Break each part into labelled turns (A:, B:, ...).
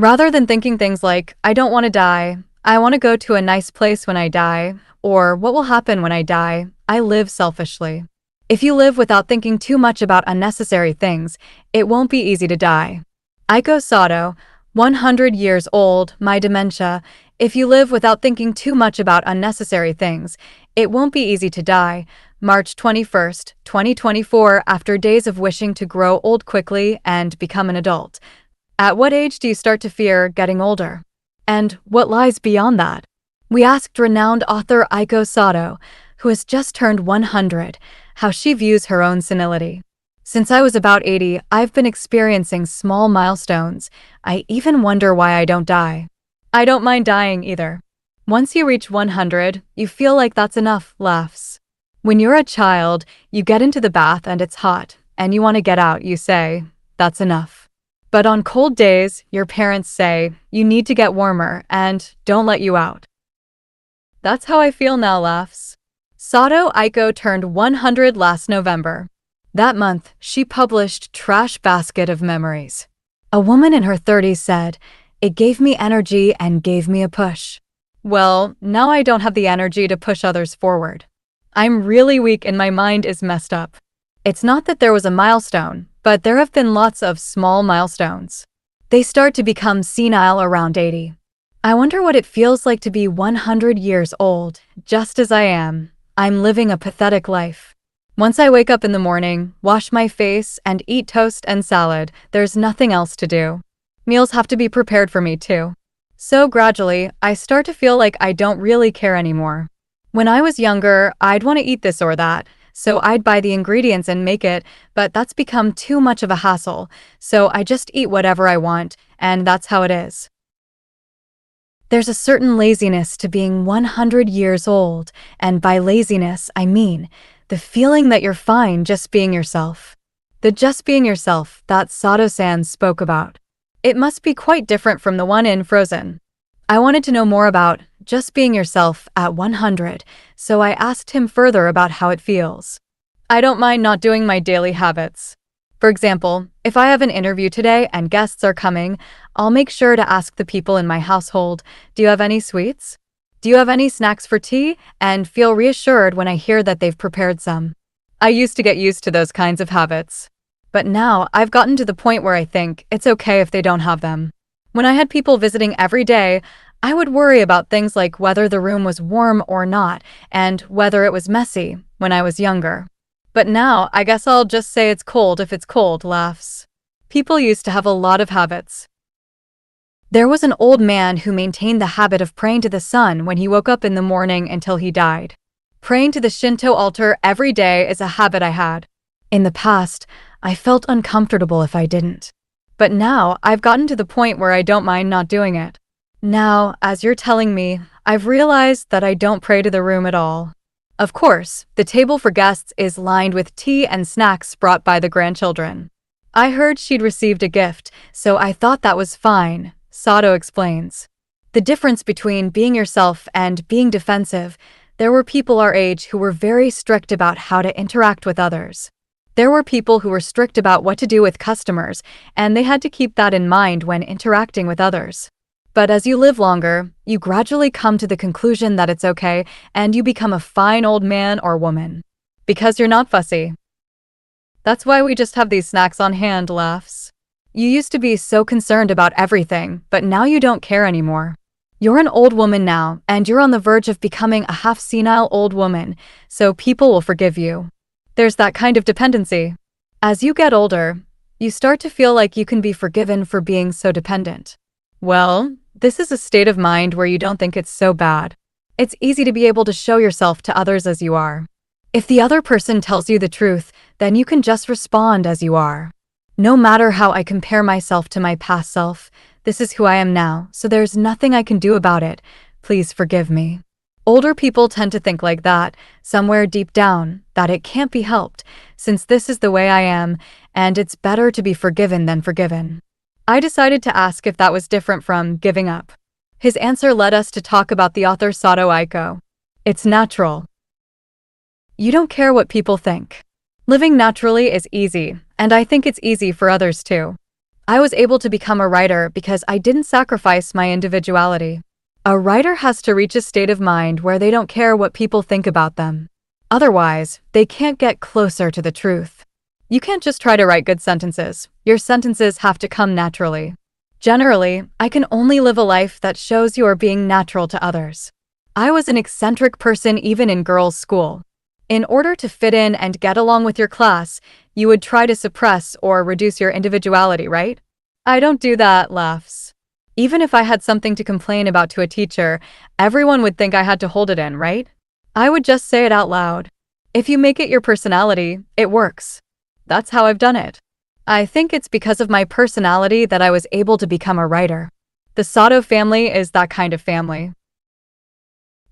A: Rather than thinking things like, I don't want to die, I want to go to a nice place when I die, or what will happen when I die, I live selfishly. If you live without thinking too much about unnecessary things, it won't be easy to die. Aiko Sato, 100 years old, my dementia. If you live without thinking too much about unnecessary things, it won't be easy to die. March 21st, 2024, after days of wishing to grow old quickly and become an adult. At what age do you start to fear getting older? And what lies beyond that? We asked renowned author Aiko Sato, who has just turned 100, how she views her own senility. Since I was about 80, I've been experiencing small milestones. I even wonder why I don't die. I don't mind dying either. Once you reach 100, you feel like that's enough, laughs. When you're a child, you get into the bath and it's hot, and you want to get out, you say, that's enough. But on cold days, your parents say, you need to get warmer, and don't let you out. That's how I feel now, laughs. Sato Aiko turned 100 last November. That month, she published Trash Basket of Memories. A woman in her 30s said, it gave me energy and gave me a push. Well, now I don't have the energy to push others forward. I'm really weak and my mind is messed up. It's not that there was a milestone, but there have been lots of small milestones. They start to become senile around 80. I wonder what it feels like to be 100 years old, just as I am. I'm living a pathetic life. Once I wake up in the morning, wash my face, and eat toast and salad, there's nothing else to do. Meals have to be prepared for me too. So gradually, I start to feel like I don't really care anymore. When I was younger, I'd want to eat this or that, so I'd buy the ingredients and make it, but that's become too much of a hassle, so I just eat whatever I want, and that's how it is. There's a certain laziness to being 100 years old, and by laziness, I mean the feeling that you're fine just being yourself. The just being yourself that Sato-san spoke about. It must be quite different from the one in Frozen. I wanted to know more about just being yourself at 100, so I asked him further about how it feels. I don't mind not doing my daily habits. For example, if I have an interview today and guests are coming, I'll make sure to ask the people in my household, do you have any sweets? Do you have any snacks for tea? And feel reassured when I hear that they've prepared some. I used to get used to those kinds of habits. But now I've gotten to the point where I think it's okay if they don't have them. When I had people visiting every day, I would worry about things like whether the room was warm or not, and whether it was messy when I was younger. But now, I guess I'll just say it's cold if it's cold, laughs. People used to have a lot of habits. There was an old man who maintained the habit of praying to the sun when he woke up in the morning until he died. Praying to the Shinto altar every day is a habit I had. In the past, I felt uncomfortable if I didn't. But now, I've gotten to the point where I don't mind not doing it. Now, as you're telling me, I've realized that I don't pray to the room at all. Of course, the table for guests is lined with tea and snacks brought by the grandchildren. I heard she'd received a gift, so I thought that was fine, Sato explains. The difference between being yourself and being defensive, there were people our age who were very strict about how to interact with others. There were people who were strict about what to do with customers, and they had to keep that in mind when interacting with others. But as you live longer, you gradually come to the conclusion that it's okay, and you become a fine old man or woman. Because you're not fussy. That's why we just have these snacks on hand, laughs. You used to be so concerned about everything, but now you don't care anymore. You're an old woman now, and you're on the verge of becoming a half-senile old woman, so people will forgive you. There's that kind of dependency. As you get older, you start to feel like you can be forgiven for being so dependent. Well, this is a state of mind where you don't think it's so bad. It's easy to be able to show yourself to others as you are. If the other person tells you the truth, then you can just respond as you are. No matter how I compare myself to my past self, this is who I am now, so there's nothing I can do about it. Please forgive me. Older people tend to think like that, somewhere deep down, that it can't be helped, since this is the way I am, and it's better to be forgiven than forgiven. I decided to ask if that was different from giving up. His answer led us to talk about the author Sato Aiko. It's natural. You don't care what people think. Living naturally is easy, and I think it's easy for others too. I was able to become a writer because I didn't sacrifice my individuality. A writer has to reach a state of mind where they don't care what people think about them. Otherwise, they can't get closer to the truth. You can't just try to write good sentences. Your sentences have to come naturally. Generally, I can only live a life that shows you are being natural to others. I was an eccentric person even in girls' school. In order to fit in and get along with your class, you would try to suppress or reduce your individuality, right? I don't do that, laughs. Even if I had something to complain about to a teacher, everyone would think I had to hold it in, right? I would just say it out loud. If you make it your personality, it works. That's how I've done it. I think it's because of my personality that I was able to become a writer. The Sato family is that kind of family.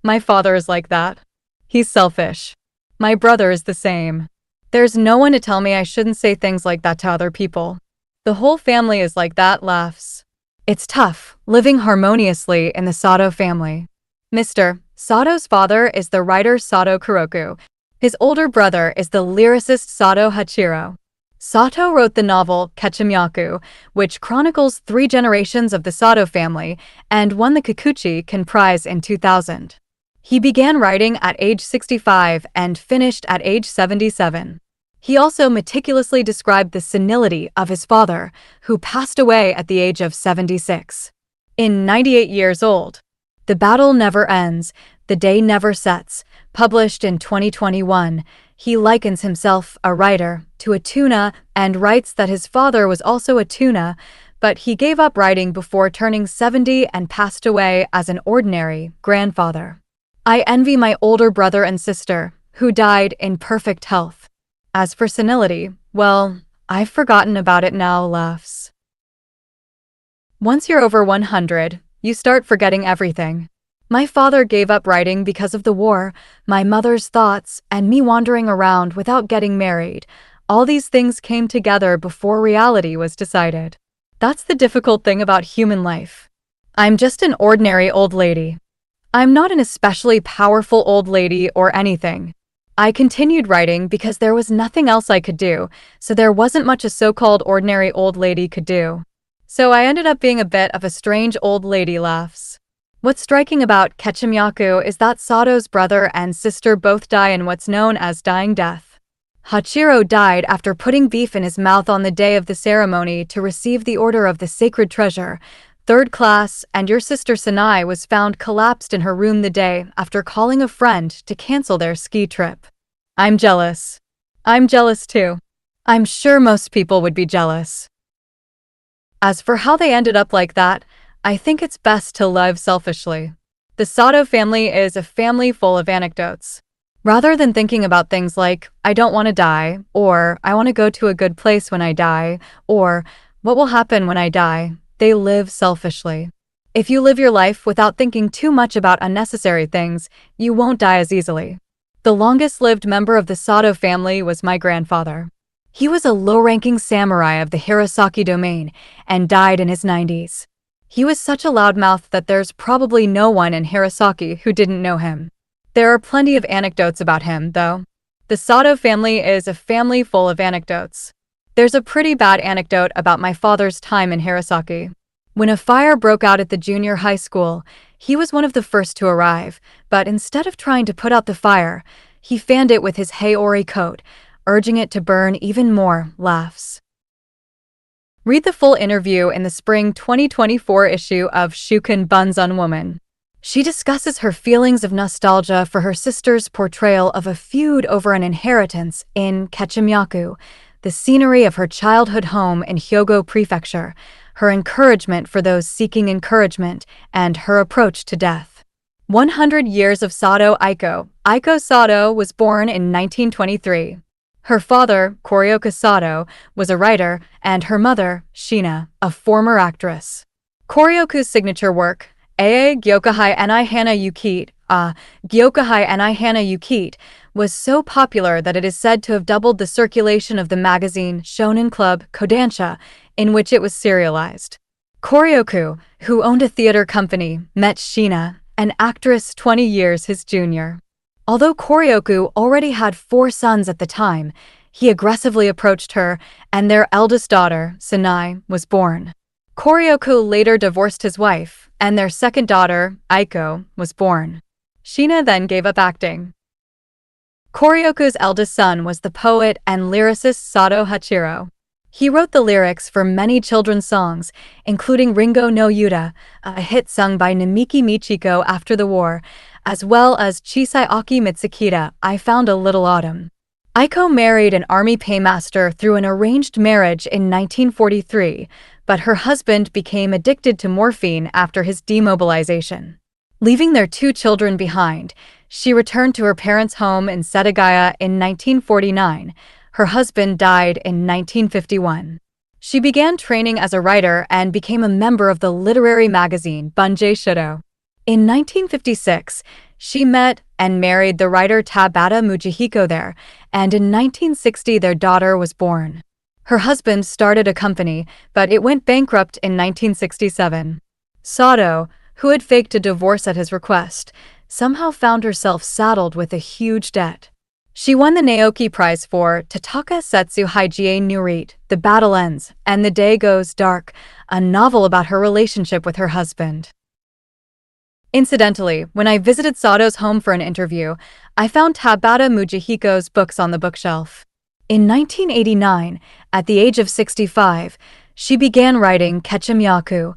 A: My father is like that. He's selfish. My brother is the same. There's no one to tell me I shouldn't say things like that to other people. The whole family is like that, laughs. It's tough, living harmoniously in the Sato family. Mr. Sato's father is the writer Sato Kuroku. His older brother is the lyricist Sato Hachiro. Sato wrote the novel Kechimyaku, which chronicles 3 generations of the Sato family, and won the Kikuchi-kan Prize in 2000. He began writing at age 65 and finished at age 77. He also meticulously described the senility of his father, who passed away at the age of 76. In 98 years old. The Battle Never Ends, The Day Never Sets, published in 2021, he likens himself, a writer, to a tuna and writes that his father was also a tuna, but he gave up writing before turning 70 and passed away as an ordinary grandfather. I envy my older brother and sister, who died in perfect health. As for senility, well, I've forgotten about it now, laughs. Once you're over 100, you start forgetting everything. My father gave up writing because of the war, my mother's thoughts, and me wandering around without getting married. All these things came together before reality was decided. That's the difficult thing about human life. I'm just an ordinary old lady. I'm not an especially powerful old lady or anything. I continued writing because there was nothing else I could do, so there wasn't much a so-called ordinary old lady could do. So I ended up being a bit of a strange old lady, laughs. What's striking about Kechimyaku is that Sato's brother and sister both die in what's known as dying death. Hachiro died after putting beef in his mouth on the day of the ceremony to receive the Order of the Sacred Treasure, 3rd class, and your sister Sanai was found collapsed in her room the day after calling a friend to cancel their ski trip. I'm jealous. I'm jealous too. I'm sure most people would be jealous. As for how they ended up like that, I think it's best to live selfishly. The Sato family is a family full of anecdotes. Rather than thinking about things like, I don't want to die, or I want to go to a good place when I die, or what will happen when I die, they live selfishly. If you live your life without thinking too much about unnecessary things, you won't die as easily. The longest-lived member of the Sato family was my grandfather. He was a low-ranking samurai of the Hirosaki domain and died in his 90s. He was such a loudmouth that there's probably no one in Hirosaki who didn't know him. There are plenty of anecdotes about him, though. The Sato family is a family full of anecdotes. There's a pretty bad anecdote about my father's time in Hirosaki. When a fire broke out at the junior high school, he was one of the first to arrive, but instead of trying to put out the fire, he fanned it with his haori coat, urging it to burn even more, laughs. Read the full interview in the spring 2024 issue of Shukan Bunzun Woman. She discusses her feelings of nostalgia for her sister's portrayal of a feud over an inheritance in Kechimyaku, the scenery of her childhood home in Hyogo Prefecture, her encouragement for those seeking encouragement, and her approach to death. 100 Years of Sato Aiko. Aiko Sato was born in 1923. Her father, Aiko Sato, was a writer, and her mother, Shina, a former actress. Koryoku's signature work, Gyokahai Enai Hana Yukite, Gyokahai Enai Hana Yukite, was so popular that it is said to have doubled the circulation of the magazine Shonen Club Kodansha, in which it was serialized. Koryoku, who owned a theater company, met Shina, an actress 20 years his junior. Although Koryoku already had 4 sons at the time, he aggressively approached her, and their eldest daughter, Sanai, was born. Koryoku later divorced his wife, and their second daughter, Aiko, was born. Sheena then gave up acting. Koryoku's eldest son was the poet and lyricist Sato Hachiro. He wrote the lyrics for many children's songs, including Ringo no Yuta, a hit sung by Namiki Michiko after the war, as well as Chisai Aki Mitsukita, I Found a Little Autumn. Aiko married an army paymaster through an arranged marriage in 1943, but her husband became addicted to morphine after his demobilization. Leaving their 2 children behind, she returned to her parents' home in Setagaya in 1949. Her husband died in 1951. She began training as a writer and became a member of the literary magazine Bunjei Shudo. In 1956, she met and married the writer Tabata Mujihiko there, and in 1960 their daughter was born. Her husband started a company, but it went bankrupt in 1967. Sato, who had faked a divorce at his request, somehow found herself saddled with a huge debt. She won the Naoki Prize for Tataka Setsu Haijie Nurit, The Battle Ends, and The Day Goes Dark, a novel about her relationship with her husband. Incidentally, when I visited Sato's home for an interview, I found Tabata Mujihiko's books on the bookshelf. In 1989, at the age of 65, she began writing Kechimyaku,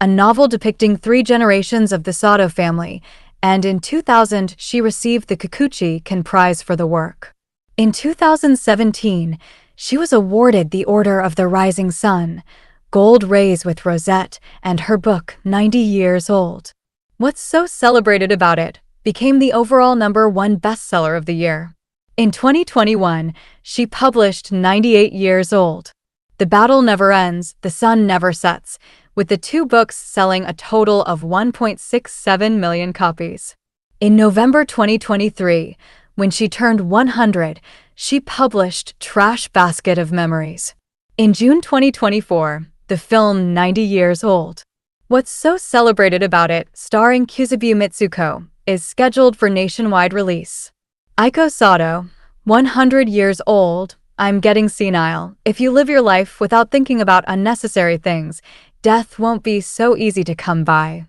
A: a novel depicting 3 generations of the Sato family, and in 2000 she received the Kikuchi-kan Prize for the work. In 2017, she was awarded the Order of the Rising Sun, gold rays with rosette, and her book, 90 Years Old. What's So Celebrated About It became the overall #1 bestseller of the year. In 2021, she published 98 Years Old. The Battle Never Ends, The Sun Never Sets, with the 2 books selling a total of 1.67 million copies. In November 2023, when she turned 100, she published Trash Basket of Memories. In June 2024, the film 90 Years Old. What's So Celebrated About It, starring Kuzubu Mitsuko, is scheduled for nationwide release. Aiko Sato, 100 years old, I'm getting senile. If you live your life without thinking about unnecessary things, death won't be so easy to come by.